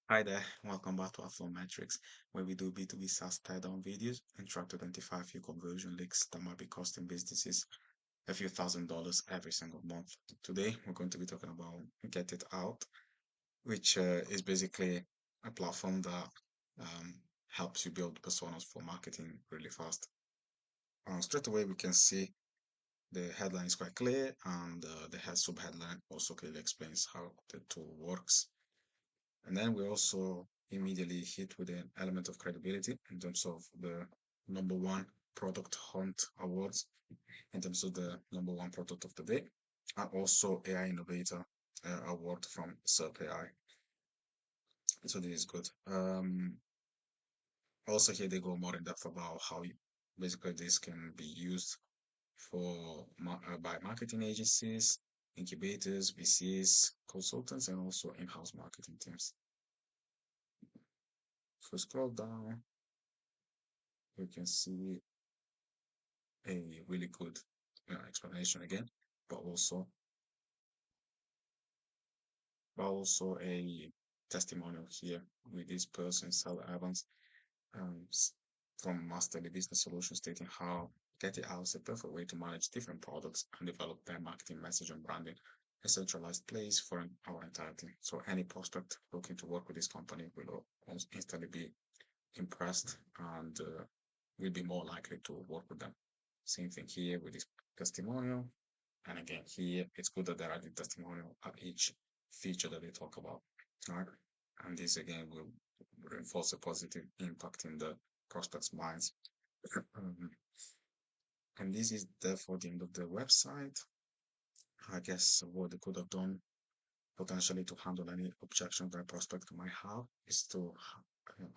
Hi there, welcome back to our Flow Metrics, where we do B2B SaaS teardown videos and try to identify a few conversion leaks that might be costing businesses a few $1,000s every single month. Today, we're going to be talking about Get It Out, which is basically a platform that helps you build personas for marketing really fast. Straight away, we can see the headline is quite clear, and the head subheadline also clearly explains how the tool works. And then we also immediately hit with an element of credibility in terms of the number one product hunt awards, in terms of the number one product of the day, and also AI Innovator award from SERP AI. So this is good. Also here they go more in depth about how basically this can be used by marketing agencies, incubators, VCs, consultants, and also in-house marketing teams. If we scroll down, we can see a really good explanation again, but also a testimonial here with this person, Sal Evans, um, from Masterly Business Solutions, stating how Get It Out is a perfect way to manage different products and develop their marketing message and branding. A centralized place for our entire team. So any prospect looking to work with this company will instantly be impressed and will be more likely to work with them. Same thing here with this testimonial. And again, here it's good that they're adding testimonial at each feature that they talk about. Right? And this again will reinforce a positive impact in the prospects' minds. Um, and this is therefore the end of the website. I guess what they could have done potentially to handle any objection that a prospect might have is to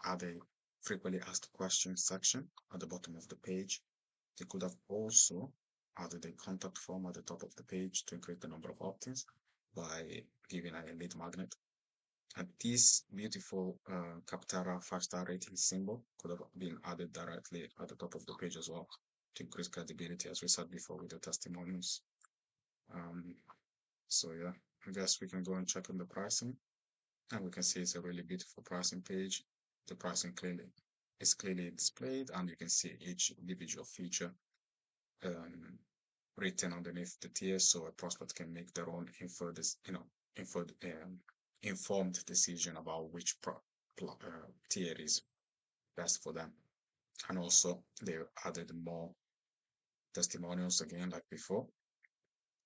add a frequently asked questions section at the bottom of the page. They could have also added a contact form at the top of the page to increase the number of opt-ins by giving a lead magnet. And this beautiful Capterra 5-star rating symbol could have been added directly at the top of the page as well to increase credibility, as we said before with the testimonials. Um, so yeah, I guess we can go and check on the pricing, and we can see it's a really beautiful pricing page. The pricing clearly is clearly displayed, and you can see each individual feature um, written underneath the tier, so a prospect can make their own informed, informed decision about which tier is best for them. And also, they added more testimonials again, like before,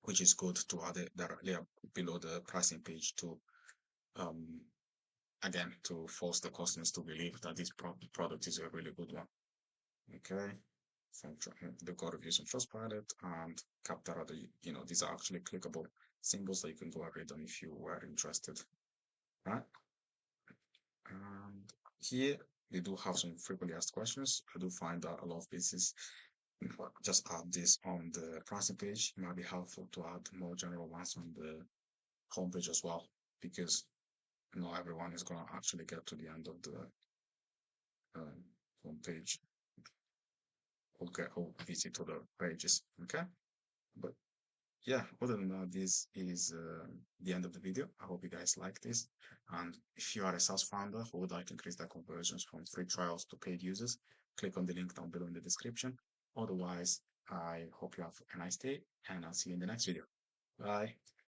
which is good to add it directly below the pricing page to um, again to force the customers to believe that this product is a really good one. Okay, from the code reviews on Trustpilot and Capterra, these are actually clickable symbols that you can go and read on if you were interested. Right? And here they do have some frequently asked questions. I do find that a lot of businesses just add this on the pricing page. It might be helpful to add more general ones on the homepage as well, because not everyone is going to actually get to the end of the homepage or visit to the pages. Okay, but yeah, other than that, this is the end of the video. I hope you guys like this. And if you are a SaaS founder who would like to increase their conversions from free trials to paid users, click on the link down below in the description. Otherwise, I hope you have a nice day, and I'll see you in the next video. Bye.